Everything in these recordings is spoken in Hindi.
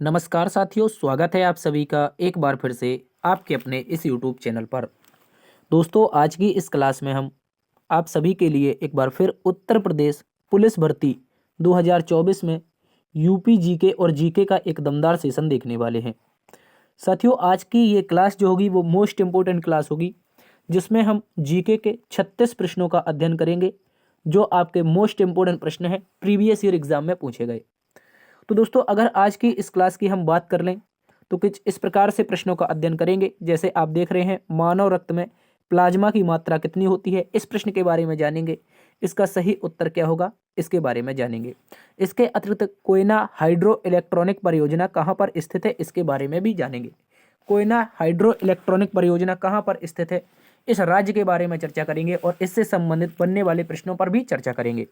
नमस्कार साथियों, स्वागत है आप सभी का एक बार फिर से आपके अपने इस YouTube चैनल पर। दोस्तों, आज की इस क्लास में हम आप सभी के लिए एक बार फिर उत्तर प्रदेश पुलिस भर्ती 2024 में यूपी जीके और जीके का एक दमदार सेशन देखने वाले हैं। साथियों, आज की ये क्लास जो होगी वो मोस्ट इम्पोर्टेंट क्लास होगी, जिसमें हम जीके के 36 प्रश्नों का अध्ययन करेंगे, जो आपके मोस्ट इम्पोर्टेंट प्रश्न हैं, प्रीवियस ईयर एग्जाम में पूछे गए। तो दोस्तों, अगर आज की इस क्लास की हम बात कर लें तो कुछ इस प्रकार से प्रश्नों का अध्ययन करेंगे। जैसे आप देख रहे हैं, मानव रक्त में प्लाज्मा की मात्रा कितनी होती है, इस प्रश्न के बारे में जानेंगे। इसका सही उत्तर क्या होगा, इसके बारे में जानेंगे। इसके अतिरिक्त कोयना हाइड्रो इलेक्ट्रॉनिक परियोजना कहाँ पर स्थित है, इसके बारे में भी जानेंगे। कोयना हाइड्रो इलेक्ट्रॉनिक परियोजना कहाँ पर स्थित है, इस राज्य के बारे में चर्चा करेंगे और इससे संबंधित बनने वाले प्रश्नों पर भी चर्चा करेंगे।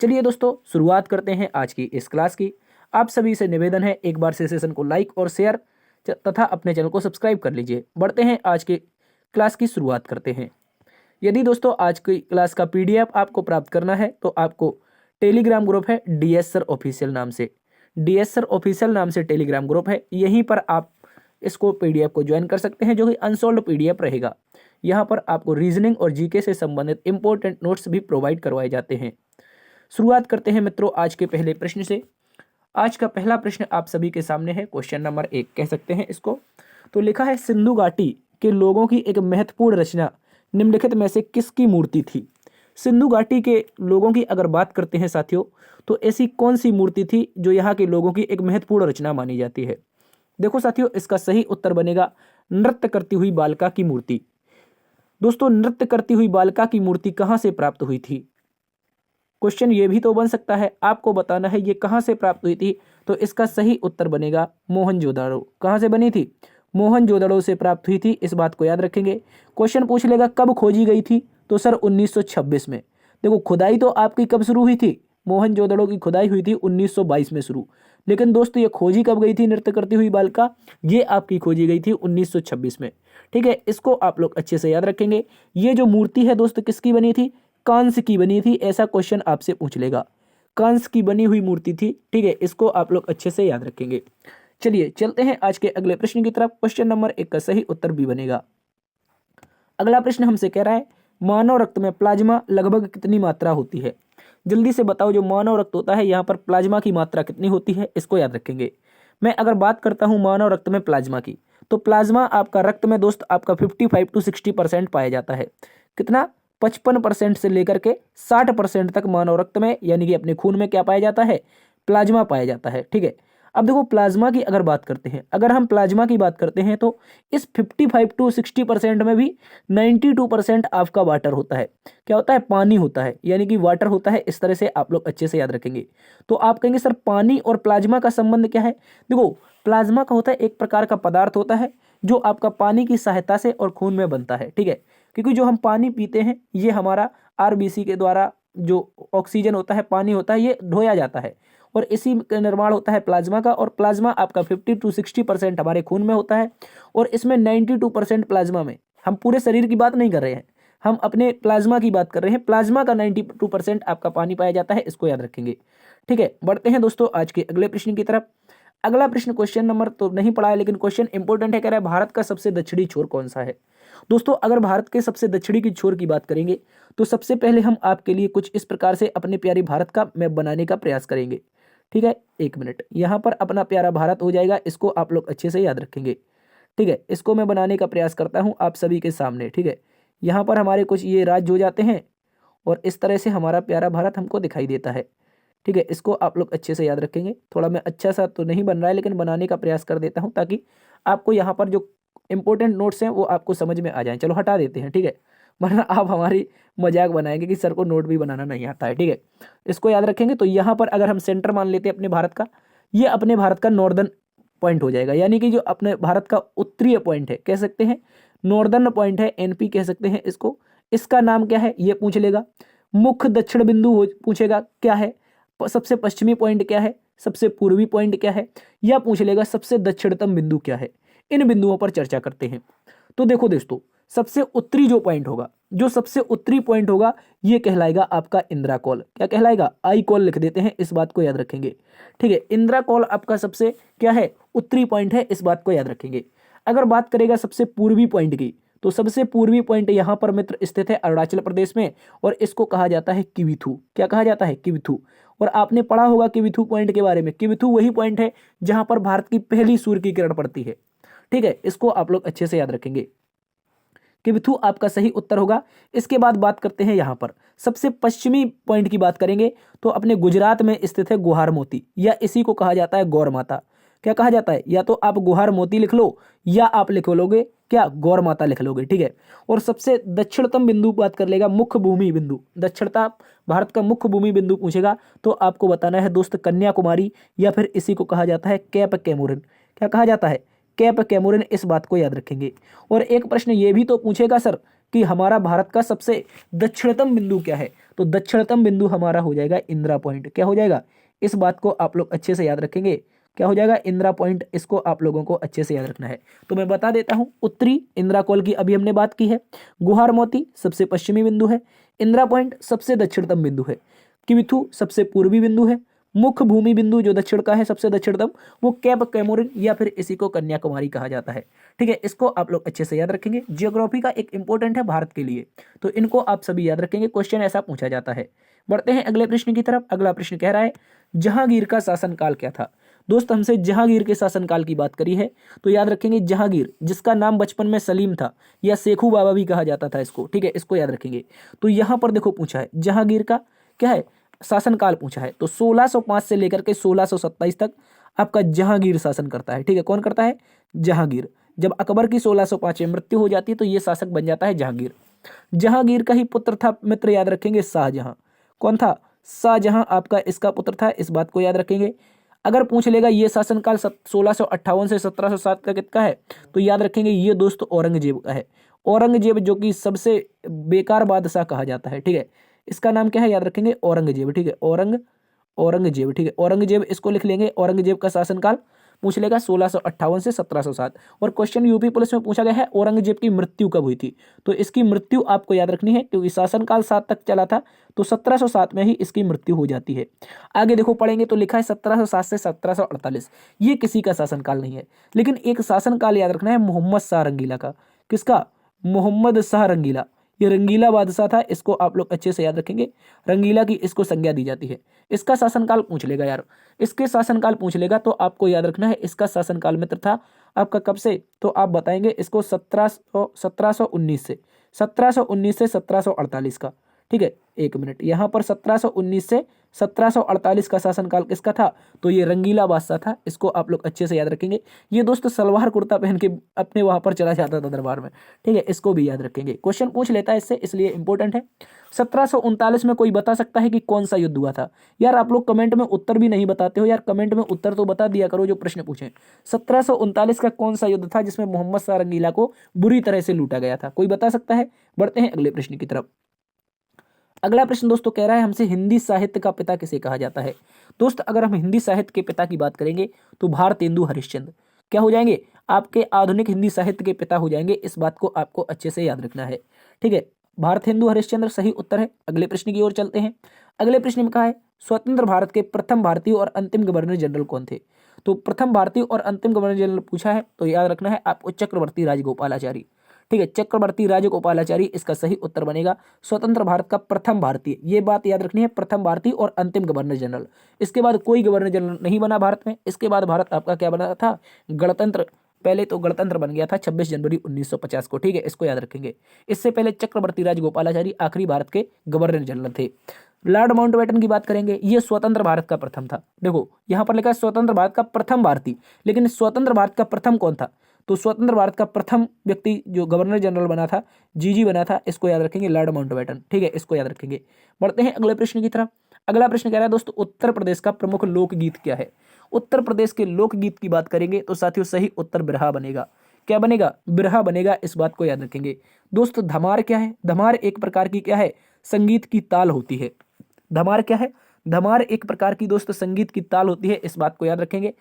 चलिए दोस्तों, शुरुआत करते हैं आज की इस क्लास की। आप सभी से निवेदन है, एक बार से सेशन को लाइक और शेयर तथा अपने चैनल को सब्सक्राइब कर लीजिए। बढ़ते हैं, आज के क्लास की शुरुआत करते हैं। यदि दोस्तों आज की क्लास का पीडीएफ आपको प्राप्त करना है तो आपको टेलीग्राम ग्रुप है डीएस सर ऑफिशियल नाम से, डीएस सर ऑफिशियल नाम से टेलीग्राम ग्रुप है। यहीं पर आप इसको पीडीएफ को ज्वाइन कर सकते हैं, जो कि अनसोल्ड पीडीएफ रहेगा। यहाँ पर आपको रीजनिंग और जीके से संबंधित इंपॉर्टेंट नोट्स भी प्रोवाइड करवाए जाते हैं। शुरुआत करते हैं मित्रों आज के पहले प्रश्न से। आज का पहला प्रश्न आप सभी के सामने है, क्वेश्चन नंबर 1 कह सकते हैं इसको। तो लिखा है, सिंधु घाटी के लोगों की एक महत्वपूर्ण रचना निम्नलिखित में से किसकी मूर्ति थी। सिंधु घाटी के लोगों की अगर बात करते हैं साथियों, तो ऐसी कौन सी मूर्ति थी जो यहाँ के लोगों की एक महत्वपूर्ण रचना मानी जाती है। देखो साथियों, इसका सही उत्तर बनेगा नृत्य करती हुई बालिका की मूर्ति। दोस्तों, नृत्य करती हुई बालिका की मूर्ति कहाँ से प्राप्त हुई थी। क्वेश्चन ये भी तो बन सकता है, आपको बताना है ये कहाँ से प्राप्त हुई थी। तो इसका सही उत्तर बनेगा मोहनजोदड़ो। कहाँ से बनी थी, मोहनजोदड़ो से प्राप्त हुई थी। इस बात को याद रखेंगे। क्वेश्चन पूछ लेगा कब खोजी गई थी, तो सर 1926 में। देखो, खुदाई तो आपकी कब शुरू हुई थी, मोहनजोदड़ो की खुदाई हुई थी 1922 में शुरू। लेकिन दोस्तों, ये खोजी कब गई थी नृत्य करती हुई बालिका, ये आपकी खोजी गई थी 1926 में। ठीक है, इसको आप लोग अच्छे से याद रखेंगे। ये जो मूर्ति है दोस्तों, किसकी बनी थी, कांस की बनी थी। ऐसा क्वेश्चन आपसे पूछ लेगा, कांस की बनी हुई मूर्ति थी। ठीक है, इसको आप लोग अच्छे से याद रखेंगे। चलिए चलते हैं आज के अगले प्रश्न की तरफ। क्वेश्चन नंबर 1 का सही उत्तर भी बनेगा। अगला प्रश्न हमसे कह रहा है, मानव रक्त में प्लाज्मा लगभग कितनी मात्रा होती है। जल्दी से बताओ, जो मानव रक्त होता है यहाँ पर प्लाज्मा की मात्रा कितनी होती है, इसको याद रखेंगे। मैं अगर बात करता हूँ मानव रक्त में प्लाज्मा की, तो प्लाज्मा आपका रक्त में दोस्त आपका 55 to 60% पाया जाता है। कितना, 55% से लेकर के 60% तक मानव रक्त में यानी कि अपने खून में क्या पाया जाता है, प्लाज्मा पाया जाता है। ठीक है, अब देखो प्लाज्मा की अगर बात करते हैं, अगर हम प्लाज्मा की बात करते हैं तो इस 55 to 60% में भी 92% आपका वाटर होता है। क्या होता है, पानी होता है, यानी कि वाटर होता है। इस तरह से आप लोग अच्छे से याद रखेंगे। तो आप कहेंगे सर पानी और प्लाज्मा का संबंध क्या है। देखो, प्लाज्मा का होता है एक प्रकार का पदार्थ होता है जो आपका पानी की सहायता से और खून में बनता है। ठीक है, क्योंकि जो हम पानी पीते हैं ये हमारा आरबीसी के द्वारा जो ऑक्सीजन होता है, पानी होता है, ये ढोया जाता है और इसी का निर्माण होता है प्लाज्मा का। और प्लाज्मा आपका 50 to 60% हमारे खून में होता है और इसमें 92% प्लाज्मा में, हम पूरे शरीर की बात नहीं कर रहे हैं, हम अपने प्लाज्मा की बात कर रहे हैं। प्लाज्मा का 92% आपका पानी पाया जाता है, इसको याद रखेंगे। ठीक है, बढ़ते हैं दोस्तों आज के अगले प्रश्न की तरफ। अगला प्रश्न, क्वेश्चन नंबर तो नहीं पढ़ा है लेकिन क्वेश्चन इंपॉर्टेंट है। कह रहा है, भारत का सबसे दक्षिणी छोर कौन सा है। दोस्तों, अगर भारत के सबसे दक्षिणी की छोर की बात करेंगे तो सबसे पहले हम आपके लिए कुछ इस प्रकार से अपने प्यारे भारत का मैप बनाने का प्रयास करेंगे। ठीक है, एक मिनट, यहाँ पर अपना प्यारा भारत हो जाएगा, इसको आप लोग अच्छे से याद रखेंगे। ठीक है, इसको मैं बनाने का प्रयास करता हूँ आप सभी के सामने। ठीक है, यहाँ पर हमारे कुछ ये राज्य हो जाते हैं और इस तरह से हमारा प्यारा भारत हमको दिखाई देता है। ठीक है, इसको आप लोग अच्छे से याद रखेंगे। थोड़ा मैं अच्छा सा तो नहीं बन रहा है लेकिन बनाने का प्रयास कर देता हूँ ताकि आपको यहाँ पर जो इंपॉर्टेंट नोट्स हैं वो आपको समझ में आ जाएं। चलो हटा देते हैं, ठीक है, वरना आप हमारी मजाक बनाएंगे कि सर को नोट भी बनाना नहीं आता है। ठीक है, इसको याद रखेंगे। तो यहाँ पर अगर हम सेंटर मान लेते हैं अपने भारत का, ये अपने भारत का नॉर्दर्न पॉइंट हो जाएगा, यानी कि जो अपने भारत का उत्तरीय पॉइंट है, कह सकते हैं नॉर्दर्न पॉइंट है, एनपी कह सकते हैं इसको। इसका नाम क्या है ये पूछ लेगा। मुख्य दक्षिण बिंदु पूछेगा क्या है, सबसे पश्चिमी पॉइंट क्या है, सबसे पूर्वी पॉइंट क्या है, या पूछ लेगा सबसे दक्षिणतम बिंदु क्या है। इन बिंदुओं पर चर्चा करते हैं। तो देखो दोस्तों, सबसे उत्तरी जो पॉइंट होगा जो सबसे उत्तरी पॉइंट होगा ये कहलाएगा आपका इंदिरा कॉल। क्या कहलाएगा? आई कॉल लिख देते हैं, इस बात को याद रखेंगे। ठीक है, इंदिरा कॉल आपका सबसे क्या है? उत्तरी पॉइंट है, इस बात को याद रखेंगे। अगर बात करेगा सबसे पूर्वी पॉइंट की, तो सबसे पूर्वी पॉइंट यहाँ पर मित्र स्थित है अरुणाचल प्रदेश में, और इसको कहा जाता है किविथू। क्या कहा जाता है? किविथू। और आपने पढ़ा होगा किविथू पॉइंट के बारे में। किविथू वही पॉइंट है जहां पर भारत की पहली सूर्य की किरण पड़ती है। ठीक है, इसको आप लोग अच्छे से याद रखेंगे। किविथू आपका सही उत्तर होगा। इसके बाद बात करते हैं यहाँ पर सबसे पश्चिमी पॉइंट की बात करेंगे तो अपने गुजरात में स्थित है गुहार मोती, या इसी को कहा जाता है गौर माता। क्या कहा जाता है? या तो आप गुहार मोती लिख लो या आप लिख लोगे क्या? गौर माता लिख लोगे। ठीक है, और सबसे दक्षिणतम बिंदु बात कर लेगा, मुख्य भूमि बिंदु, दक्षिणता भारत का मुख्य भूमि बिंदु पूछेगा तो आपको बताना है दोस्त कन्याकुमारी, या फिर इसी को कहा जाता है कैप कैमोरिन। क्या कहा जाता है? कैप कैमोरिन, इस बात को याद रखेंगे। और एक प्रश्न ये भी तो पूछेगा सर कि हमारा भारत का सबसे दक्षिणतम बिंदु क्या है? तो दक्षिणतम बिंदु हमारा हो जाएगा इंदिरा पॉइंट। क्या हो जाएगा? इस बात को आप लोग अच्छे से याद रखेंगे। क्या हो जाएगा? इंदिरा पॉइंट। इसको आप लोगों को अच्छे से याद रखना है। तो मैं बता देता हूं, उत्तरी इंदिरा कॉल की अभी हमने बात की है, गुहार मोती सबसे पश्चिमी बिंदु है, इंदिरा पॉइंट सबसे दक्षिणतम बिंदु है, किविथू सबसे पूर्वी बिंदु है, मुख्य भूमि बिंदु जो दक्षिण का है सबसे दक्षिणतम वो कैप कैमोरिन, या फिर इसी को कन्याकुमारी कहा जाता है। ठीक है, इसको आप लोग अच्छे से याद रखेंगे। जियोग्राफी का एक इंपॉर्टेंट है भारत के लिए, तो इनको आप सभी याद रखेंगे, क्वेश्चन ऐसा पूछा जाता है। बढ़ते हैं अगले प्रश्न की तरफ। अगला प्रश्न कह रहा है जहांगीर का शासनकाल क्या था? दोस्त हमसे जहांगीर के शासनकाल की बात करी है, तो याद रखेंगे जहांगीर, जिसका नाम बचपन में सलीम था या शेखू बाबा भी कहा जाता था इसको। ठीक है, इसको याद रखेंगे। तो यहां पर देखो पूछा है जहांगीर का क्या है शासनकाल पूछा है, तो 1605 से लेकर के 1627 तक आपका जहांगीर शासन करता है। ठीक है, कौन करता है? जहांगीर। जब अकबर की 1605 में मृत्यु हो जाती है तो ये शासक बन जाता है जहांगीर। जहांगीर का ही पुत्र था मित्र, याद रखेंगे, शाहजहां। कौन था? शाहजहां आपका इसका पुत्र था, इस बात को याद रखेंगे। अगर पूछ लेगा ये शासनकाल 1658 से 1707 का कितना है, तो याद रखेंगे ये दोस्त औरंगजेब का है। औरंगजेब जो कि सबसे बेकार बादशाह कहा जाता है। ठीक है, इसका नाम क्या है? याद रखेंगे औरंगजेब। ठीक है, औरंगजेब। ठीक है, औरंगजेब इसको लिख लेंगे। औरंगजेब का शासनकाल पूछ लेगा 1658 से 1707। और क्वेश्चन यूपी पुलिस में पूछा गया है औरंगजेब की मृत्यु कब हुई थी, तो इसकी मृत्यु आपको याद रखनी है क्योंकि शासनकाल 7 तक चला था, तो 1707 में ही इसकी मृत्यु हो जाती है। आगे देखो पढ़ेंगे तो लिखा है 1707 से 1748, ये किसी का शासनकाल नहीं है, लेकिन एक शासनकाल याद रखना है मोहम्मद शाह रंगीला का। किसका? मोहम्मद शाह रंगीला। ये रंगीला बादशाह था, इसको आप लोग अच्छे से याद रखेंगे। रंगीला की इसको संज्ञा दी जाती है। इसका शासनकाल पूछ लेगा यार, इसके शासनकाल पूछ लेगा तो आपको याद रखना है इसका शासनकाल मित्र था आपका कब से, तो आप बताएंगे इसको 1719 से 1748 का। ठीक है, एक मिनट, यहाँ पर 1719 से 1748 का शासनकाल किसका था, तो ये रंगीला बादशाह था। इसको आप लोग अच्छे से याद रखेंगे। ये दोस्त सलवार कुर्ता पहन के अपने वहां पर चला जाता था दरबार में। ठीक है, इसको भी याद रखेंगे, क्वेश्चन पूछ लेता है इससे, इसलिए इंपॉर्टेंट है। 1739 में कोई बता सकता है कि कौन सा युद्ध हुआ था? यार आप लोग कमेंट में उत्तर भी नहीं बताते हो यार, कमेंट में उत्तर तो बता दिया करो जो प्रश्न पूछे। 1739 का कौन सा युद्ध था जिसमें मोहम्मद शाह रंगीला को बुरी तरह से लूटा गया था? कोई बता सकता है? बढ़ते हैं अगले प्रश्न की तरफ। अगला प्रश्न दोस्तों कह रहा है हमसे हिंदी साहित्य का पिता किसे कहा जाता है? दोस्त अगर हम हिंदी साहित्य के पिता की बात करेंगे तो भारतेंदु हरिश्चंद्र क्या हो जाएंगे? आपके आधुनिक हिंदी साहित्य के पिता हो जाएंगे। इस बात को आपको अच्छे से याद रखना है। ठीक है, भारतेंदु हरिश्चंद्र सही उत्तर है। अगले प्रश्न की ओर चलते हैं। अगले प्रश्न में कहा है स्वतंत्र भारत के प्रथम भारतीय और अंतिम गवर्नर जनरल कौन थे? तो प्रथम भारतीय और अंतिम गवर्नर जनरल पूछा है तो याद रखना है आपको चक्रवर्ती राजगोपालाचारी। ठीक है, चक्रवर्ती राजगोपालाचारी इसका सही उत्तर बनेगा। स्वतंत्र भारत का प्रथम भारतीय, ये बात याद रखनी है, प्रथम भारतीय और अंतिम गवर्नर जनरल। इसके बाद कोई गवर्नर जनरल नहीं बना भारत में। इसके बाद भारत आपका क्या बना था? गणतंत्र। पहले तो गणतंत्र बन गया था 26 जनवरी 1950 को। ठीक है, इसको याद रखेंगे। इससे पहले चक्रवर्ती राजगोपालाचारी आखिरी भारत के गवर्नर जनरल थे। लॉर्ड माउंटबेटन की बात करेंगे, ये स्वतंत्र भारत का प्रथम था। देखो यहाँ पर लिखा है स्वतंत्र भारत का प्रथम भारतीय, लेकिन स्वतंत्र भारत का प्रथम कौन था? तो स्वतंत्र भारत का प्रथम व्यक्ति जो गवर्नर जनरल बना था, जीजी बना था, इसको याद रखेंगे, लॉर्ड माउंटबेटन। ठीक है, इसको याद रखेंगे। बढ़ते हैं अगले प्रश्न की तरफ। अगला प्रश्न कह रहा है दोस्तों उत्तर प्रदेश का प्रमुख लोकगीत क्या है? उत्तर प्रदेश के लोकगीत की बात करेंगे तो साथियों सही उत्तर बिरहा बनेगा। क्या बनेगा? बिरहा बनेगा। इस बात को याद रखेंगे। दोस्त धमार क्या है? धमार एक प्रकार की क्या है? संगीत की ताल होती है। धमार क्या है? धमार एक प्रकार की दोस्त संगीत की ताल होती है। इस बात को याद रखेंगे।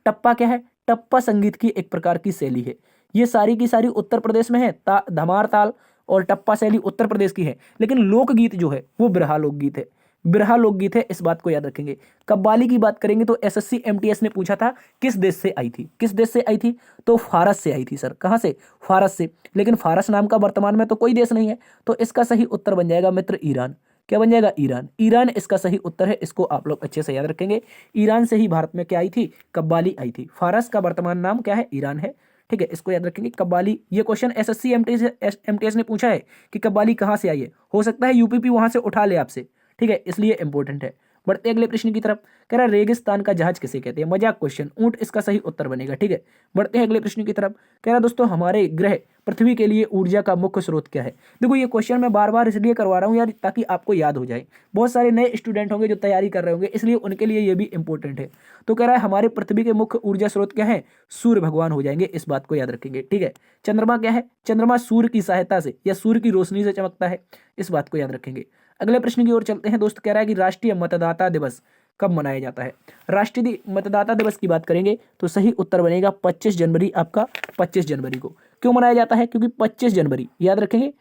टप्पा क्या है? टप्पा संगीत की एक प्रकार की शैली है। ये सारी की सारी उत्तर प्रदेश में है। धमार ताल, और टप्पा शैली उत्तर प्रदेश की है, लेकिन लोकगीत जो है वो बिरहा लोकगीत है, बिरहा लोकगीत है, इस बात को याद रखेंगे। कव्वाली की बात करेंगे तो एसएससी एमटीएस ने पूछा था किस देश से आई थी, किस देश से आई थी, तो फारस से आई थी सर। कहाँ से? फारस से। लेकिन फारस नाम का वर्तमान में तो कोई देश नहीं है, तो इसका सही उत्तर बन जाएगा मित्र ईरान। क्या बन जाएगा? ईरान। ईरान इसका सही उत्तर है, इसको आप लोग अच्छे से याद रखेंगे। ईरान से ही भारत में क्या आई थी? कव्वाली आई थी। फारस का वर्तमान नाम क्या है? ईरान है। ठीक है, इसको याद रखेंगे। कव्वाली, ये क्वेश्चन एसएससी एमटीएस ने पूछा है कि कव्वाली कहाँ से आई है। हो सकता है यूपीपी वहां से उठा ले आपसे, ठीक है, इसलिए इंपॉर्टेंट है। बढ़ते अगले प्रश्न की तरफ। कह रहा रेगिस्तान का जहाज किसे कहते हैं? मजाक क्वेश्चन, ऊंट इसका सही उत्तर बनेगा। ठीक है, बढ़ते हैं अगले प्रश्न की तरफ। कह रहा दोस्तों हमारे ग्रह पृथ्वी के लिए ऊर्जा का मुख्य स्रोत क्या है? देखो ये क्वेश्चन मैं बार बार इसलिए करवा रहा हूँ यार, ताकि आपको याद हो जाए। बहुत सारे नए स्टूडेंट होंगे जो तैयारी कर रहे होंगे, इसलिए उनके लिए ये भी इंपॉर्टेंट है। तो कह रहा है हमारे पृथ्वी के मुख्य ऊर्जा स्रोत क्या है? सूर्य भगवान हो जाएंगे, इस बात को याद रखेंगे। ठीक है, चंद्रमा क्या है? चंद्रमा सूर्य की सहायता से या सूर्य की रोशनी से चमकता है, इस बात को याद रखेंगे। अगले प्रश्न की ओर चलते हैं दोस्त। कह रहा है कि राष्ट्रीय मतदाता दिवस कब मनाया जाता है? राष्ट्रीय मतदाता दिवस की बात करेंगे तो सही उत्तर बनेगा 25 जनवरी। आपका 25 जनवरी को क्यों मनाया जाता है? क्योंकि 25 जनवरी याद रखेंगे।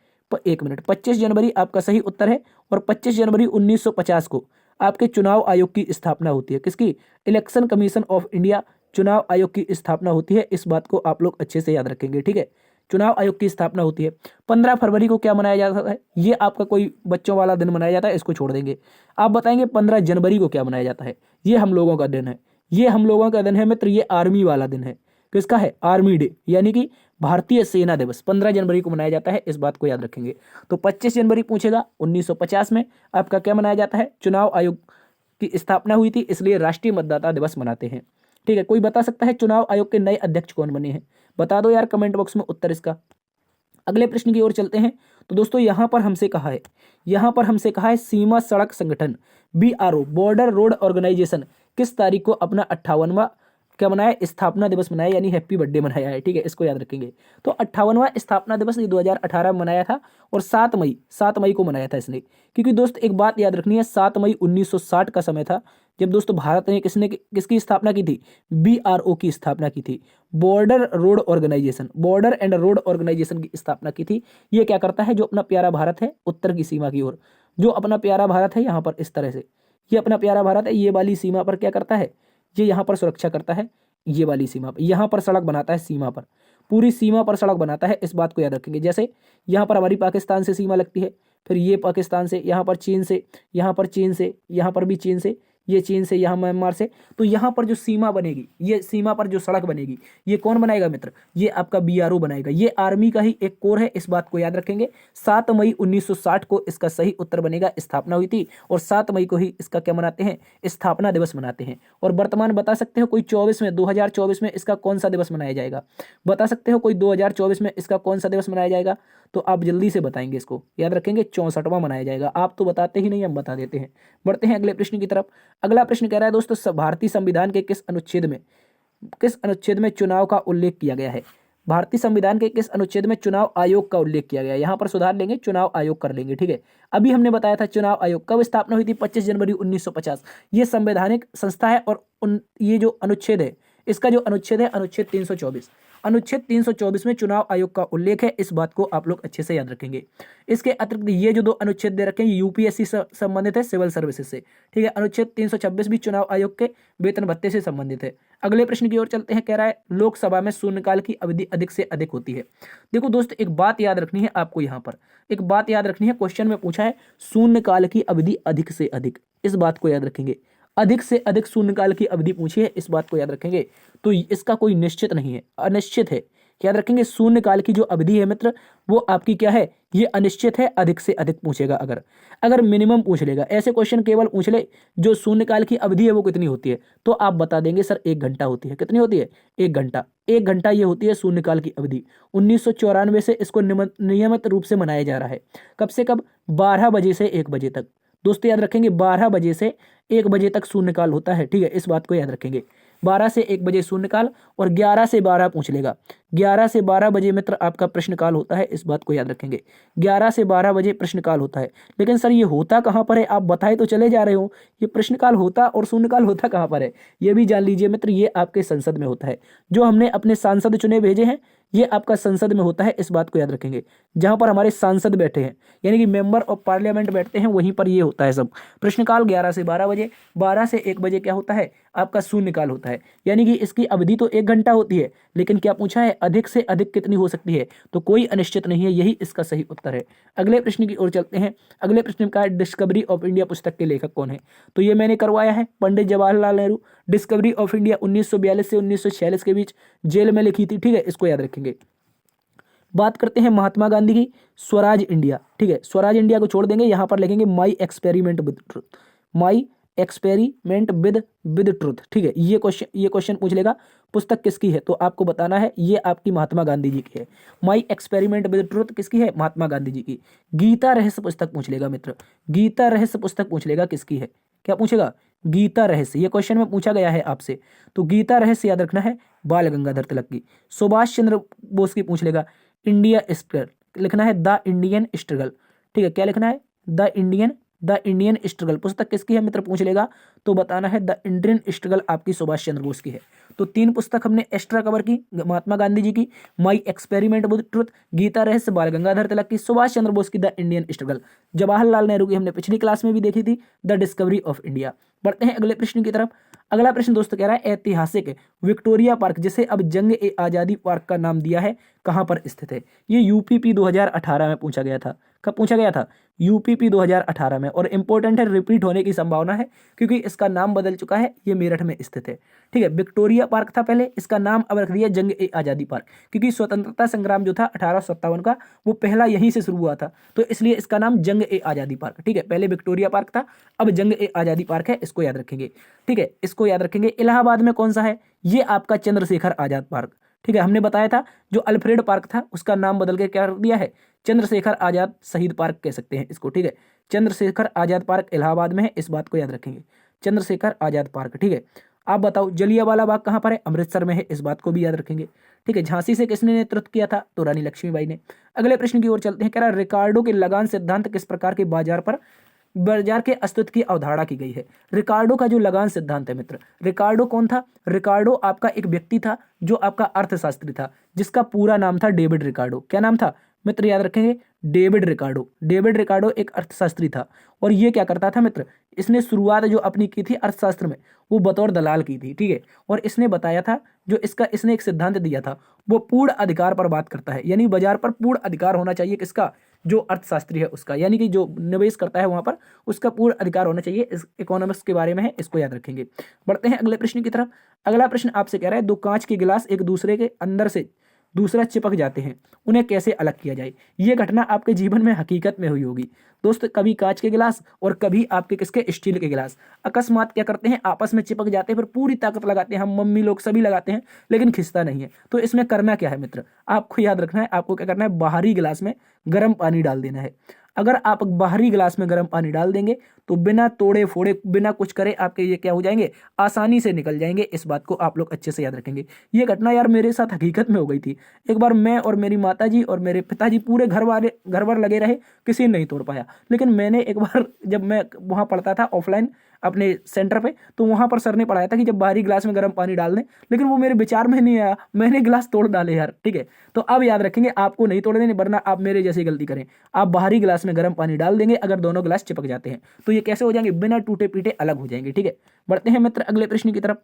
एक मिनट, 25 जनवरी आपका सही उत्तर है। और 25 जनवरी 1950 को आपके चुनाव आयोग की स्थापना होती है। किसकी? इलेक्शन कमीशन ऑफ इंडिया चुनाव आयोग की स्थापना होती है, इस बात को आप लोग अच्छे से याद रखेंगे। ठीक है, चुनाव आयोग की स्थापना होती है। 15 फरवरी को क्या मनाया जाता है? ये आपका कोई बच्चों वाला दिन मनाया जाता है, इसको छोड़ देंगे। आप बताएंगे 15 जनवरी को क्या मनाया जाता है? ये हम लोगों का दिन है, ये हम लोगों का दिन है मित्र, ये आर्मी वाला दिन है। किसका है? आर्मी डे, यानी कि भारतीय सेना दिवस 15 जनवरी को मनाया जाता है, इस बात को याद रखेंगे। तो 25 जनवरी पूछेगा। 1950 में आपका क्या मनाया जाता है? चुनाव आयोग की स्थापना हुई थी, इसलिए राष्ट्रीय मतदाता दिवस मनाते हैं। ठीक है, कोई बता सकता है चुनाव आयोग के नए अध्यक्ष कौन बने हैं? बता दो यार कमेंट बॉक्स में उत्तर इसका। अगले प्रश्न की ओर चलते हैं। तो दोस्तों यहां पर हमसे कहा है, यहां पर हमसे कहा है सीमा सड़क संगठन बीआरओ बॉर्डर रोड ऑर्गेनाइजेशन किस तारीख को अपना 58वां क्या मनाया? स्थापना दिवस मनाया, यानी हैप्पी बर्थडे मनाया है। ठीक है, इसको याद रखेंगे। तो 58वां स्थापना दिवस 2018 में मनाया था और 7 मई को मनाया था इसने। क्योंकि दोस्त एक बात याद रखनी है, 7 मई 1960 का समय था जब दोस्तों भारत ने किसकी स्थापना की थी? बीआरओ की स्थापना की थी, border road organisation, border and road organisation की स्थापना की थी। ये क्या करता है? जो अपना प्यारा भारत है उत्तर की सीमा की ओर, जो अपना प्यारा भारत है यहाँ पर इस तरह से, ये अपना प्यारा भारत है, ये वाली सीमा पर क्या करता है? ये यहाँ पर सुरक्षा करता है, ये वाली सीमा पर, यहाँ पर सड़क बनाता है, सीमा पर, पूरी सीमा पर सड़क बनाता है, इस बात को याद रखेंगे। जैसे यहाँ पर हमारी पाकिस्तान से सीमा लगती है, फिर ये पाकिस्तान से, यहाँ पर चीन से, यहाँ पर चीन से, यहाँ पर भी चीन से, ये चीन से, यहाँ म्यांमार से। तो यहाँ पर जो सीमा बनेगी, ये सीमा पर जो सड़क बनेगी, ये कौन बनाएगा मित्र? ये आपका बीआरओ बनाएगा। ये आर्मी का ही एक कोर है, इस बात को याद रखेंगे। 7 मई 1960 को इसका सही उत्तर बनेगा, स्थापना हुई थी। और 7 मई को ही इसका क्या मनाते हैं? स्थापना दिवस मनाते हैं। और वर्तमान बता सकते हो कोई 2024 में इसका कौन सा दिवस मनाया जाएगा? बता सकते हो कोई 2024 में इसका कौन सा दिवस मनाया जाएगा? तो आप जल्दी से बताएंगे, इसको याद रखेंगे। 64वां मनाया जाएगा। आप तो बताते ही नहीं, हम बता देते हैं। बढ़ते हैं अगले प्रश्न की तरफ। अगला प्रश्न कह रहा है दोस्तों भारतीय संविधान के किस अनुच्छेद में चुनाव का उल्लेख किया गया है? भारतीय संविधान के किस अनुच्छेद में चुनाव आयोग का उल्लेख किया गया है? यहाँ पर सुधार लेंगे, चुनाव आयोग कर लेंगे। ठीक है, अभी हमने बताया था चुनाव आयोग कब स्थापना हुई थी? 25 जनवरी 1950। ये संवैधानिक संस्था है और ये जो अनुच्छेद है, इसका जो अनुच्छेद है अनुच्छेद 324, अनुच्छेद 324 में चुनाव आयोग का उल्लेख है, इस बात को आप लोग अच्छे से याद रखेंगे। इसके अतिरिक्त ये जो 2 अनुच्छेद दे रखे हैं यूपीएससी से संबंधित है, सिविल सर्विसेज से। ठीक है, अनुच्छेद 326 भी चुनाव आयोग के वेतन भत्ते से संबंधित है। अगले प्रश्न की ओर चलते हैं। कह रहा है लोकसभा में शून्यकाल की अवधि अधिक से अधिक होती है। देखो दोस्त एक बात याद रखनी है आपको, यहाँ पर एक बात याद रखनी है, क्वेश्चन में पूछा है शून्यकाल की अवधि अधिक से अधिक, इस बात को याद रखेंगे। अधिक से अधिक शून्यकाल की अवधि पूछी है, इस बात को याद रखेंगे। तो इसका कोई निश्चित नहीं है, अनिश्चित है। याद रखेंगे शून्यकाल की जो अवधि है मित्र, वो आपकी क्या है? ये अनिश्चित है, अधिक से अधिक पूछेगा। अगर मिनिमम पूछ लेगा, ऐसे क्वेश्चन केवल पूछ ले जो शून्यकाल की अवधि है वो कितनी होती है, तो आप बता देंगे सर 1 घंटा होती है। कितनी होती है? 1 घंटा। 1 घंटा ये होती है शून्यकाल की अवधि। 1994 से इसको नियमित रूप से मनाया जा रहा है। कब से कब? 12 बजे से 1 बजे तक। दोस्तों याद रखेंगे 12 बजे से 1 बजे तक शून्यकाल होता है। ठीक है, इस बात को याद रखेंगे। 12 से 1 बजे शून्यकाल और 11 से 12 पूछ लेगा। 11 से 12 बजे मित्र आपका प्रश्नकाल होता है, इस बात को याद रखेंगे। 11 से 12 बजे प्रश्नकाल होता है। लेकिन सर ये होता कहाँ पर है, आप बताए तो चले जा रहे हो। ये प्रश्नकाल होता और शून्यकाल होता कहाँ पर है, ये भी जान लीजिए मित्र। ये आपके संसद में होता है। जो हमने अपने सांसद चुने भेजे हैं, ये आपका संसद में होता है, इस बात को याद रखेंगे। जहां पर हमारे सांसद बैठे हैं, यानी कि मेंबर ऑफ पार्लियामेंट बैठते हैं, वहीं पर ये होता है सब। प्रश्नकाल 11 से 12 बजे, 12 से 1 बजे क्या होता है, आपका शून्यकाल होता है। यानी कि इसकी अवधि तो 1 घंटा होती है, लेकिन क्या पूछा है, अधिक से अधिक कितनी हो सकती है, तो कोई अनिश्चित नहीं है, यही इसका सही उत्तर है। अगले प्रश्न की ओर चलते हैं। अगले प्रश्न का डिस्कवरी ऑफ इंडिया पुस्तक के लेखक कौन है, तो ये मैंने करवाया है, Pandit Jawaharlal Nehru. Discovery of India 1942 से 1946 के बीच जेल में लिखी थी, ठीक है, इसको याद रखेंगे। बात करते हैं महात्मा गांधी की, स्वराज इंडिया, ठीक है, स्वराज इंडिया को छोड़ देंगे, यहां पर लिखेंगे माई experiment with truth, my experiment with truth, ठीक है। ये क्वेश्चन पूछ लेगा पुस्तक किसकी है, तो आपको बताना है ये आपकी महात्मा गांधी जी की है। माई एक्सपेरिमेंट विद ट्रुथ किसकी है, महात्मा गांधी जी की। गीता रहस्य पुस्तक पूछ लेगा मित्र, गीता रहस्य पुस्तक पूछ लेगा किसकी है, क्या पूछेगा, गीता रहस्य। ये क्वेश्चन में पूछा गया है आपसे, तो गीता रहस्य याद रखना है, बाल गंगाधर तिलक की। सुभाष चंद्र बोस की पूछ लेगा, इंडिया स्ट्रगल लिखना है, द इंडियन स्ट्रगल, ठीक है, क्या लिखना है, द इंडियन स्ट्रगल पुस्तक किसकी है मित्र, पूछ लेगा, तो बताना है द इंडियन स्ट्रगल आपकी सुभाष चंद्र बोस की है। तो 3 पुस्तक हमने एक्स्ट्रा कवर की, महात्मा गांधी जी की my experiment with truth, Gita Rahasya Bal Gangadhar Tilak की, सुभाष चंद्र बोस की the Indian struggle, Jawaharlal Nehru की हमने पिछली क्लास में भी देखी थी, द डिस्कवरी ऑफ इंडिया। बढ़ते हैं अगले प्रश्न की तरफ। अगला प्रश्न दोस्तों कह रहा है ऐतिहासिक विक्टोरिया पार्क, जिसे अब जंग ए आज़ादी पार्क का नाम दिया है, कहां पर स्थित है। ये यूपीपी 2018 में पूछा गया था। कब पूछा गया था, यूपीपी 2018 में, और इंपॉर्टेंट है, रिपीट होने की संभावना है क्योंकि इसका नाम बदल चुका है, ये मेरठ में स्थित है, ठीक है। विक्टोरिया पार्क था पहले, इसका नाम अब रख दिया जंग ए आज़ादी पार्क, क्योंकि स्वतंत्रता संग्राम जो था 1857 का, वो पहला यहीं से शुरू हुआ था, तो इसलिए इसका नाम जंग ए आज़ादी पार्क, ठीक है। पहले विक्टोरिया पार्क था, अब जंग ए आज़ादी पार्क है, इसको याद रखेंगे, ठीक है, इसको याद रखेंगे। इलाहाबाद में कौन सा है, ये आपका चंद्रशेखर आजाद पार्क, ठीक है। हमने बताया था जो अल्फ्रेड पार्क था उसका नाम बदल के क्या कर दिया है, चंद्रशेखर आजाद शहीद पार्क कह सकते हैं इसको, ठीक है। चंद्रशेखर आजाद पार्क इलाहाबाद में है, इस बात को याद रखेंगे, चंद्रशेखर आजाद पार्क, ठीक है। आप बताओ जलियांवाला बाग कहां पर है, अमृतसर में है, इस बात को भी याद रखेंगे, ठीक है। झांसी से किसने नेतृत्व किया था, तो रानी लक्ष्मीबाई ने। अगले प्रश्न की ओर चलते हैं। कह रहा रिकार्डो के लगान सिद्धांत किस प्रकार के बाजार के अस्तित्व की अवधारणा की गई है। रिकार्डो का जो लगान सिद्धांत है मित्र, रिकार्डो कौन था, रिकार्डो आपका एक व्यक्ति था जो आपका अर्थशास्त्री था, जिसका पूरा नाम था डेविड रिकार्डो। क्या नाम था मित्र, याद रखेंगे, डेविड रिकार्डो। डेविड रिकार्डो एक अर्थशास्त्री था, और ये क्या करता था मित्र, इसने शुरुआत जो अपनी की थी अर्थशास्त्र में, वो बतौर दलाल की थी, ठीक है। और इसने बताया था, जो इसने एक सिद्धांत दिया था, वो पूर्ण अधिकार पर बात करता है, यानी बाजार पर पूर्ण अधिकार होना चाहिए किसका, जो अर्थशास्त्री है उसका, यानी कि जो निवेश करता है वहां पर उसका पूर्ण अधिकार होना चाहिए। इस इकोनॉमिक्स के बारे में है, इसको याद रखेंगे। बढ़ते हैं अगले प्रश्न की तरफ। अगला प्रश्न आपसे कह रहा है 2 कांच के गिलास एक दूसरे के अंदर से दूसरा चिपक जाते हैं, उन्हें कैसे अलग किया जाए। ये घटना आपके जीवन में हकीकत में हुई होगी दोस्त, कभी कांच के गिलास और कभी आपके किसके, स्टील के गिलास अकस्मात क्या करते हैं, आपस में चिपक जाते हैं, फिर पूरी ताकत लगाते हैं, हम मम्मी लोग सभी लगाते हैं, लेकिन खिंचता नहीं है। तो इसमें करना क्या है मित्र, आपको याद रखना है, आपको क्या करना है, बाहरी गिलास में गर्म पानी डाल देना है। अगर आप बाहरी गिलास में गर्म पानी डाल देंगे तो बिना तोड़े फोड़े, बिना कुछ करे आपके ये क्या हो जाएंगे, आसानी से निकल जाएंगे। इस बात को आप लोग अच्छे से याद रखेंगे। ये घटना यार मेरे साथ हकीकत में हो गई थी। एक बार मैं और मेरी माताजी और मेरे पिताजी पूरे घर भर लगे रहे, किसी ने नहीं तोड़ पाया। लेकिन मैंने एक बार, जब मैं वहां पढ़ता था ऑफलाइन अपने सेंटर पे, तो वहां पर सर ने पढ़ाया था कि जब बाहरी गिलास में गर्म पानी डाल दें, लेकिन वो मेरे विचार में नहीं आया, मैंने गिलास तोड़ डाले यार, ठीक है। तो अब याद रखेंगे, आपको नहीं तोड़ देने, वरना आप मेरे जैसी गलती करें। आप बाहरी गिलास में गर्म पानी डाल देंगे, अगर दोनों गिलास चिपक जाते हैं तो ये कैसे हो जाएंगे, बिना टूटे पीटे अलग हो जाएंगे, ठीक है। बढ़ते हैं मित्र अगले प्रश्न की तरफ।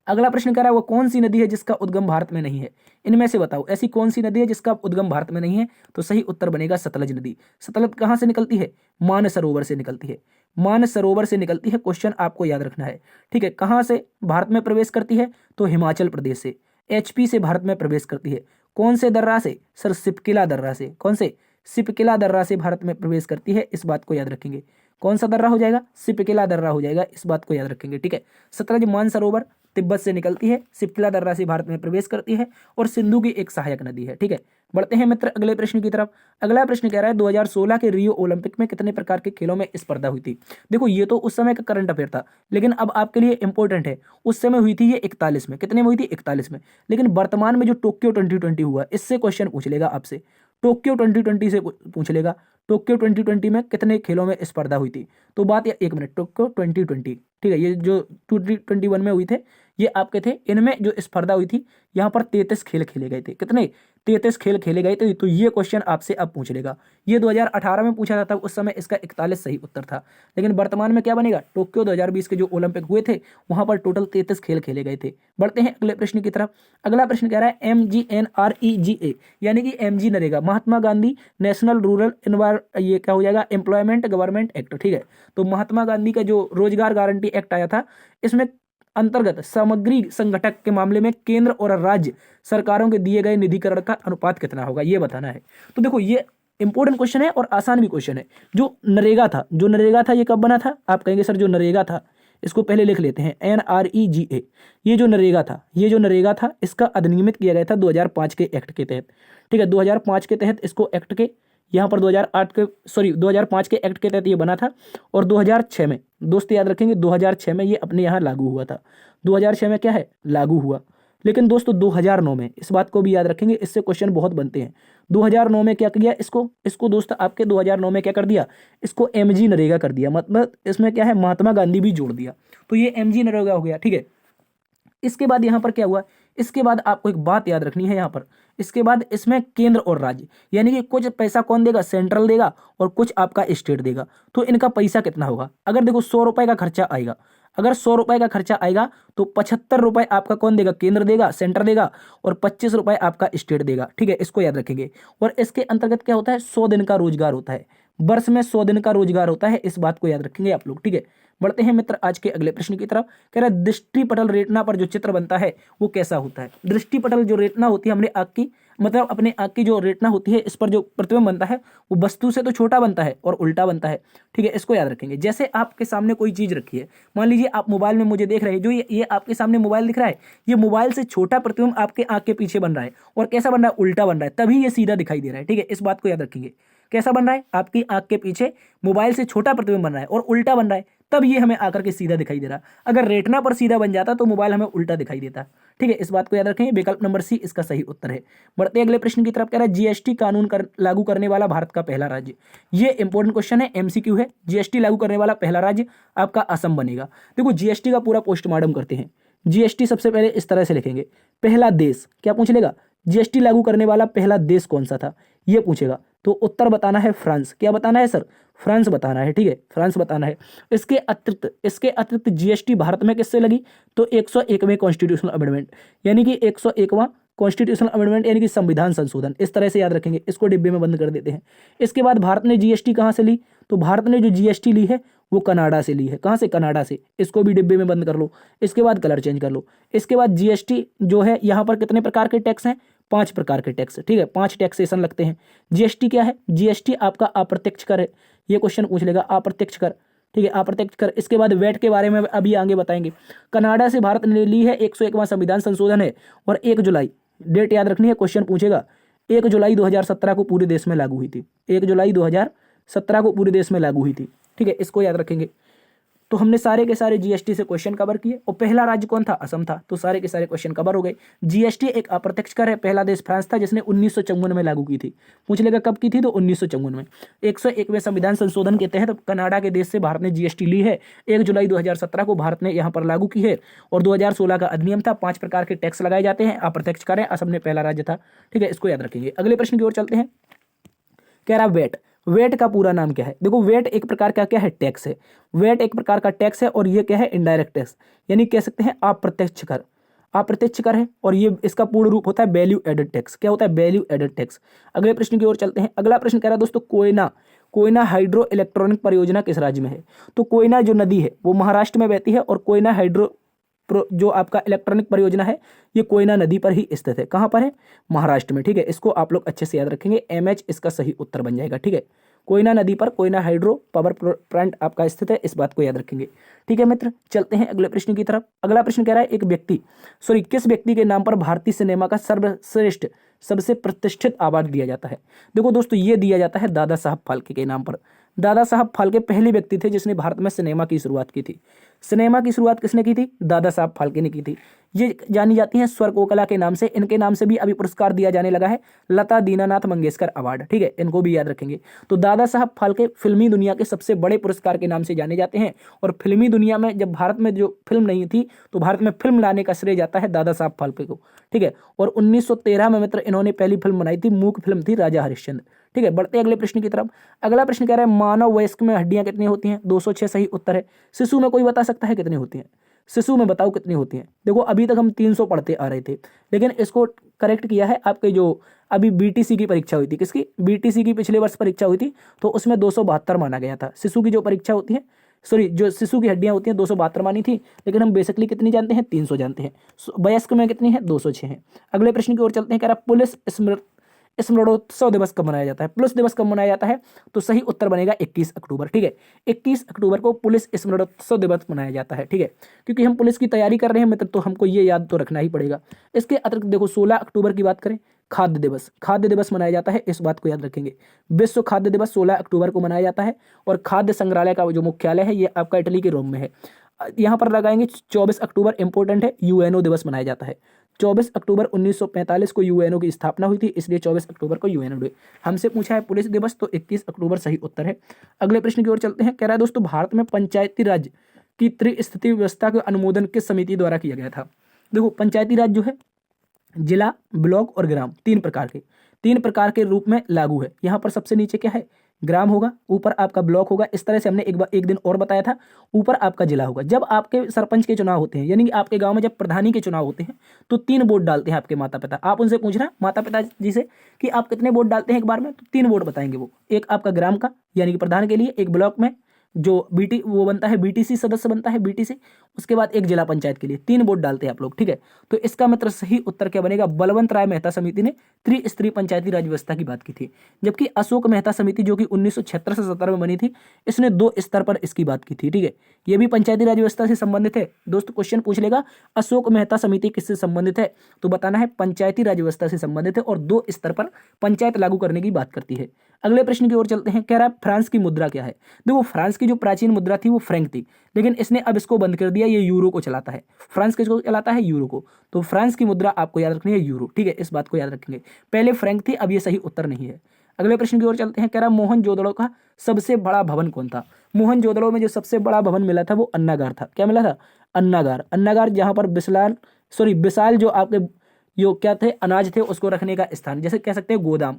अगला प्रश्न कह रहा है वो कौन सी नदी है जिसका उद्गम भारत में नहीं है, इनमें से बताओ ऐसी कौन सी नदी है जिसका उद्गम भारत में नहीं है। तो सही उत्तर बनेगा सतलज नदी। सतलज कहां से निकलती है, मानसरोवर से निकलती है, मानसरोवर से निकलती है। क्वेश्चन आपको याद रखना है, ठीक है। कहां से भारत में प्रवेश करती है, तो हिमाचल प्रदेश से। एचपी से भारत में प्रवेश करती है। कौन से दर्रा से, सर सिपकिला दर्रा से। कौन से, सिपकिला दर्रा से भारत में प्रवेश करती है, इस बात को याद रखेंगे। कौन सा दर्रा हो जाएगा, सिपकिला दर्रा हो जाएगा, इस बात को याद रखेंगे, ठीक है। सतलज मानसरोवर तिब्बत से निकलती है, सिप्तिला दर्रा से भारत में प्रवेश करती है और सिंधु की एक सहायक नदी है। ठीक है, बढ़ते हैं मित्र अगले प्रश्न की तरफ। अगला प्रश्न कह रहा है 2016 के रियो ओलंपिक में कितने प्रकार के खेलों में स्पर्धा हुई थी। देखो ये तो उस समय का करंट अफेयर था, लेकिन अब आपके लिए इंपॉर्टेंट है। उस समय हुई थी ये 41 में, कितने में हुई थी 41 में, लेकिन वर्तमान में जो टोक्यो 2020 हुआ इससे क्वेश्चन पूछ लेगा आपसे। टोक्यो 2020 से पूछ लेगा टोक्यो 2020 में कितने खेलों में स्पर्धा हुई थी। तो बात एक मिनट, टोक्यो 2020, ठीक है, ये जो 2021 में हुई थे ये आपके थे, इनमें जो स्पर्धा हुई थी यहाँ पर 33 खेल खेले गए थे। कितने? 33 खेल खेले गए थे। तो ये क्वेश्चन आपसे अब पूछ लेगा। ये 2018 में पूछा था, तब उस समय इसका 41 सही उत्तर था, लेकिन वर्तमान में क्या बनेगा, टोक्यो 2020 के जो ओलंपिक हुए थे वहां पर टोटल 33 खेल खेले गए थे। बढ़ते हैं अगले प्रश्न की तरफ। अगला प्रश्न कह रहा है MGNREGA यानी कि MG NREGA, Mahatma Gandhi national rural ये क्या हो जाएगा, एम्प्लॉयमेंट गवर्नमेंट एक्ट। ठीक है, तो महात्मा गांधी का जो रोजगार गारंटी एक्ट आया था, इसमें अंतर्गत सामग्री संगठक के मामले में केंद्र और राज्य सरकारों के दिए गए निधिकरण का अनुपात कितना होगा, ये बताना है। तो देखो ये इंपॉर्टेंट क्वेश्चन है और आसान भी क्वेश्चन है। जो नरेगा था ये कब बना था, आप कहेंगे सर जो नरेगा था, इसको पहले लिख लेते हैं NREGA। ये जो नरेगा था इसका अधिनियमित किया गया था 2005 के एक्ट के तहत। ठीक है, 2005 के तहत इसको एक्ट के यहाँ पर 2005 के एक्ट के तहत ये बना था और 2006 में, दोस्त याद रखेंगे 2006 में ये अपने यहाँ लागू हुआ था। 2006 में क्या है, लागू हुआ। लेकिन दोस्तों 2009 में, इस बात को भी याद रखेंगे, इससे क्वेश्चन बहुत बनते हैं। 2009 में क्या किया, इसको दोस्त आपके 2009 में क्या कर दिया, इसको MG नरेगा कर दिया। मतलब इसमें क्या है, महात्मा गांधी भी जोड़ दिया, तो ये MG नरेगा हो गया। ठीक है, इसके बाद यहाँ पर क्या हुआ, इसके बाद आपको एक बात याद रखनी है यहाँ पर, इसके बाद इसमें केंद्र और राज्य, यानी कि कुछ पैसा कौन देगा, सेंट्रल देगा और कुछ आपका स्टेट देगा। तो इनका पैसा कितना होगा, अगर देखो 100 रुपए का खर्चा आएगा, अगर 100 रुपए का खर्चा आएगा तो 75 रुपए आपका कौन देगा, केंद्र देगा, सेंटर देगा, और 25 रुपए आपका स्टेट देगा। ठीक है, इसको याद रखेंगे। और इसके अंतर्गत क्या होता है, 100 दिन का रोजगार होता है, वर्ष में 100 दिन का रोजगार होता है, इस बात को याद रखेंगे आप लोग। ठीक है, बढ़ते हैं मित्र आज के अगले प्रश्न की तरफ। कह रहा है दृष्टि पटल रेटिना पर जो चित्र बनता है वो कैसा होता है। दृष्टि पटल जो रेटिना होती है हमने आंख की, मतलब अपने आंख की जो रेटिना होती है, इस पर जो प्रतिबिंब बनता है वो वस्तु से तो छोटा बनता है और उल्टा बनता है। ठीक है, इसको याद रखेंगे। जैसे आपके सामने कोई चीज रखी है, मान लीजिए आप मोबाइल में मुझे देख रहे हैं, जो ये आपके सामने मोबाइल दिख रहा है, ये मोबाइल से छोटा प्रतिबिंब आपके आंख के पीछे बन रहा है और कैसा बन रहा है, उल्टा बन रहा है, तभी ये सीधा दिखाई दे रहा है। ठीक है, इस बात को याद रखेंगे। कैसा बन रहा है, आपकी आंख के पीछे मोबाइल से छोटा प्रतिबिंब बन रहा है और उल्टा बन रहा है, तब ये हमें आकर के सीधा दिखाई दे रहा। अगर रेटिना पर सीधा बन जाता तो मोबाइल हमें उल्टा दिखाई देता। ठीक है, इस बात को याद रखेंगे। विकल्प नंबर सी इसका सही उत्तर है। बढ़ते अगले प्रश्न की तरफ। कह रहा है GST कानून लागू करने वाला भारत का पहला राज्य। ये इंपॉर्टेंट क्वेश्चन है, MCQ है। GST लागू करने वाला पहला राज्य आपका असम बनेगा। देखो GST का पूरा पोस्टमार्टम करते हैं। GST सबसे पहले इस तरह से लिखेंगे, पहला देश, क्या पूछ लेगा, GST लागू करने वाला पहला देश कौन सा था, ये पूछेगा। तो उत्तर बताना है फ्रांस। क्या बताना है सर, फ्रांस बताना है। ठीक है, फ्रांस बताना है। इसके अतिरिक्त GST भारत में किससे लगी, तो 101वें कॉन्स्टिट्यूशनल अमेंडमेंट, यानी कि 101वां कॉन्स्टिट्यूशनल अमेंडमेंट, यानी कि संविधान संशोधन, इस तरह से याद रखेंगे। इसको डिब्बे में बंद कर देते हैं। इसके बाद भारत ने GST कहाँ से ली, तो भारत ने जो GST ली है वो कनाडा से ली है। कहाँ से, कनाडा से। इसको भी डिब्बे में बंद कर लो। इसके बाद कलर चेंज कर लो। इसके बाद GST जो है, यहाँ पर कितने प्रकार के टैक्स हैं, 5 प्रकार के टैक्स। ठीक है, 5 टैक्सेशन लगते हैं। GST क्या है, GST आपका अप्रत्यक्ष कर है, ये क्वेश्चन पूछ लेगा, अप्रत्यक्ष कर। ठीक है, अप्रत्यक्ष कर। इसके बाद वैट के बारे में अभी आगे बताएंगे। कनाडा से भारत ने ली है 101वां संविधान संशोधन है और 1 जुलाई, डेट याद रखनी है, क्वेश्चन पूछेगा, 1 जुलाई 2017 को पूरे देश में लागू हुई थी। 1 जुलाई 2017 को पूरे देश में लागू हुई थी। ठीक है, इसको याद रखेंगे। तो हमने सारे के सारे GST से क्वेश्चन कवर किए। और पहला राज्य कौन था, असम था। तो सारे के सारे क्वेश्चन कवर हो गए। GST एक अप्रत्यक्ष कर है। पहला देश फ्रांस था जिसने 1954 में लागू की थी। पूछ लेगा कब की थी, तो 1954 में। 101वें संविधान संशोधन के तहत कनाडा के देश से भारत ने GST ली है। 1 जुलाई 2017 को भारत ने यहाँ पर लागू की है और 2016 का अधिनियम था। 5 प्रकार के टैक्स लगाए जाते हैं, अप्रत्यक्ष कर है। असम ने पहला राज्य था। ठीक है, इसको याद रखेंगे। अगले प्रश्न की ओर चलते हैं। कह रहा वेट, वेट का पूरा नाम क्या है। देखो वेट एक प्रकार का क्या है, टैक्स है। वेट एक प्रकार का टैक्स है और ये क्या है, इनडायरेक्ट टैक्स, यानी कह सकते हैं अप्रत्यक्ष कर। अप्रत्यक्ष कर है और ये इसका पूर्ण रूप होता है वैल्यू एडेड टैक्स। क्या होता है, वैल्यू एडेड टैक्स। अगले प्रश्न की ओर चलते हैं। अगला प्रश्न कह रहा है दोस्तों, कोयना हाइड्रो इलेक्ट्रॉनिक परियोजना किस राज्य में है। तो कोयना जो नदी है वो महाराष्ट्र में बहती है और कोयना हाइड्रो जो आपका इलेक्ट्रॉनिक परियोजना है ये कोयना नदी पर ही स्थित है। कहाँ पर है, महाराष्ट्र में। ठीक है, इसको आप लोग अच्छे से याद रखेंगे। MH इसका सही उत्तर बन जाएगा। ठीक है, कोयना नदी पर कोयना हाइड्रो पावर प्लांट आपका स्थित है, इस बात को याद रखेंगे। ठीक है मित्र, चलते हैं अगले प्रश्न की तरफ। अगला प्रश्न कह रहा है किस व्यक्ति के नाम पर भारतीय सिनेमा का सर्वश्रेष्ठ सबसे प्रतिष्ठित अवार्ड दिया जाता है। देखो दोस्तों, ये दिया जाता है दादा साहब फाल्के के नाम पर। दादा साहब फाल्के पहले व्यक्ति थे जिसने भारत में सिनेमा की शुरुआत की थी। सिनेमा की शुरुआत किसने की थी? दादा साहब फाल्के ने की थी। ये जानी जाती हैं स्वर कोकिला के नाम से। इनके नाम से भी अभी पुरस्कार दिया जाने लगा है, लता दीनानाथ मंगेशकर अवार्ड। ठीक है, इनको भी याद रखेंगे। तो दादा साहब फाल्के फिल्मी दुनिया के सबसे बड़े पुरस्कार के नाम से जाने जाते हैं। और फिल्मी दुनिया में जब भारत में जो फिल्म नहीं थी तो भारत में फिल्म लाने का श्रेय जाता है दादा साहब फाल्के को। ठीक है, और 1913 में मित्र इन्होंने पहली फिल्म बनाई थी, मूक फिल्म थी राजा हरिश्चंद्र। ठीक है, बढ़ते अगले प्रश्न की तरफ। अगला प्रश्न कह रहा है मानव वयस्क में हड्डियां कितनी होती हैं? 206 सही उत्तर है। शिशु में कोई बता सकता है कितनी होती हैं? शिशु में बताओ कितनी होती हैं। देखो अभी तक हम 300 पढ़ते आ रहे थे, लेकिन इसको करेक्ट किया है आपके जो अभी बीटीसी की परीक्षा हुई थी। किसकी? बीटीसी की पिछले वर्ष परीक्षा हुई थी, तो उसमें 272 माना गया था। शिशु की जो परीक्षा होती है, सॉरी जो शिशु की हड्डियां होती हैं 272 मानी थी, लेकिन हम बेसिकली कितनी जानते हैं? 300 जानते हैं। वयस्क में कितनी है? 206 है। अगले प्रश्न की ओर चलते हैं। कह रहा पुलिस स्मरणोत्सव दिवस कब मनाया जाता है? पुलिस दिवस कब मनाया जाता है? तो सही उत्तर बनेगा 21 अक्टूबर। ठीक है, 21 अक्टूबर को पुलिस स्मरणोत्सव दिवस मनाया जाता है। ठीक है, क्योंकि हम पुलिस की तैयारी कर रहे हैं मित्र, तो हमको ये याद तो रखना ही पड़ेगा। इसके अतिरिक्त देखो 16 अक्टूबर की बात करें, खाद्य दिवस मनाया जाता है, इस बात को याद रखेंगे। विश्व खाद्य दिवस 16 अक्टूबर को मनाया जाता है। और खाद्य संग्रहालय का जो मुख्यालय है ये आपका इटली के रोम में है। यहाँ पर लगाएंगे 24 अक्टूबर इंपॉर्टेंट है, यूएनओ दिवस मनाया जाता है। 24 अक्टूबर 1945 को यूएनओ की स्थापना हुई थी, इसलिए 24 अक्टूबर को यूएनओ डे। हमसे पूछा है पुलिस दिवस, तो 21 अक्टूबर सही उत्तर है। अगले प्रश्न की ओर चलते हैं। कह रहा है दोस्तों भारत में पंचायती राज की त्रिस्थिति व्यवस्था का अनुमोदन किस समिति द्वारा किया गया था? देखो पंचायती राज जो है जिला, ब्लॉक और ग्राम, तीन प्रकार के रूप में लागू है। यहाँ पर सबसे नीचे क्या है? ग्राम होगा, ऊपर आपका ब्लॉक होगा। इस तरह से हमने एक दिन और बताया था, ऊपर आपका जिला होगा। जब आपके सरपंच के चुनाव होते हैं, यानी कि आपके गांव में जब प्रधानी के चुनाव होते हैं, तो 3 वोट डालते हैं आपके माता पिता। आप उनसे पूछ रहे हैं माता पिता जी से कि आप कितने वोट डालते हैं एक बार में, तो 3 वोट बताएंगे वो। एक आपका ग्राम का यानी कि प्रधान के लिए, एक ब्लॉक में जो वो बनता है बीटीसी सदस्य बनता है बीटीसी, उसके बाद एक जिला पंचायत के लिए 3 वोट डालते हैं आप लोग। ठीक है, तो इसका मतलब सही उत्तर क्या बनेगा? बलवंत राय मेहता समिति ने त्रिस्तरीय पंचायती राज व्यवस्था की बात की थी। जबकि अशोक मेहता समिति जो कि 1976 से 17 में बनी थी, इसने 2 स्तर पर इसकी बात की थी। ठीक है, ये भी पंचायती राज व्यवस्था से संबंधित है। दोस्त क्वेश्चन पूछ लेगा अशोक मेहता समिति किससे संबंधित है, तो बताना है पंचायती राज व्यवस्था से संबंधित है और 2 स्तर पर पंचायत लागू करने की बात करती है। अगले प्रश्न की ओर चलते हैं। कह रहा है फ्रांस की मुद्रा क्या है? देखो फ्रांस की जो प्राचीन मुद्रा थी वो फ्रैंक थी, लेकिन इसने अब इसको बंद कर दिया, ये यूरो को चलाता है। फ्रांस किसको चलाता है? यूरो को। तो फ्रांस की मुद्रा आपको याद रखनी है यूरो। ठीक है, इस बात को याद रखेंगे। पहले फ्रैंक थी, अब ये सही उत्तर नहीं है। अगले प्रश्न की ओर चलते हैं। कह रहा मोहनजोदड़ो का सबसे बड़ा भवन कौन था? मोहनजोदड़ो में जो सबसे बड़ा भवन मिला था वो अन्नागार था। क्या मिला था? अन्नागार जहां पर विशाल जो आपके जो क्या थे अनाज थे उसको रखने का स्थान, जैसे कह सकते हैं गोदाम,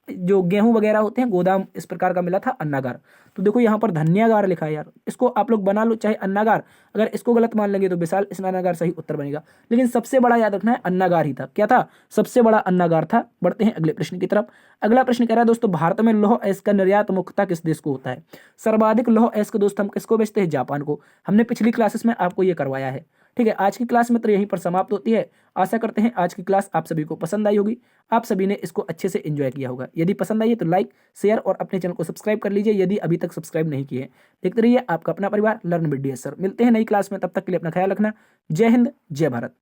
जो गेहूं वगैरह होते हैं गोदाम, इस प्रकार का मिला था अन्नागार। तो देखो यहाँ पर धन्यागार लिखा है यार, इसको आप लोग बना लो चाहे अन्नागार, अगर इसको गलत मान लेंगे तो विशाल स्नानागार सही उत्तर बनेगा, लेकिन सबसे बड़ा याद रखना है अन्नागार ही था। क्या था? सबसे बड़ा अन्नागार था। बढ़ते हैं अगले प्रश्न की तरफ। अगला प्रश्न कह रहा है दोस्तों भारत में लौह अयस्क का निर्यात मुख्यतः किस देश को होता है? सर्वाधिक लौह अयस्क दोस्त हम किसको बेचते हैं? जापान को। हमने पिछली क्लासेस में आपको ये करवाया है। ठीक है, आज की क्लास मित्र यहीं पर समाप्त होती है। आशा करते हैं आज की क्लास आप सभी को पसंद आई होगी, आप सभी ने इसको अच्छे से एंजॉय किया होगा। यदि पसंद आई है तो लाइक, शेयर और अपने चैनल को सब्सक्राइब कर लीजिए यदि अभी तक सब्सक्राइब नहीं किए। देखते रहिए आपका अपना परिवार लर्न विद DS सर। मिलते हैं नई क्लास में, तब तक के लिए अपना ख्याल रखना। जय हिंद, जय भारत।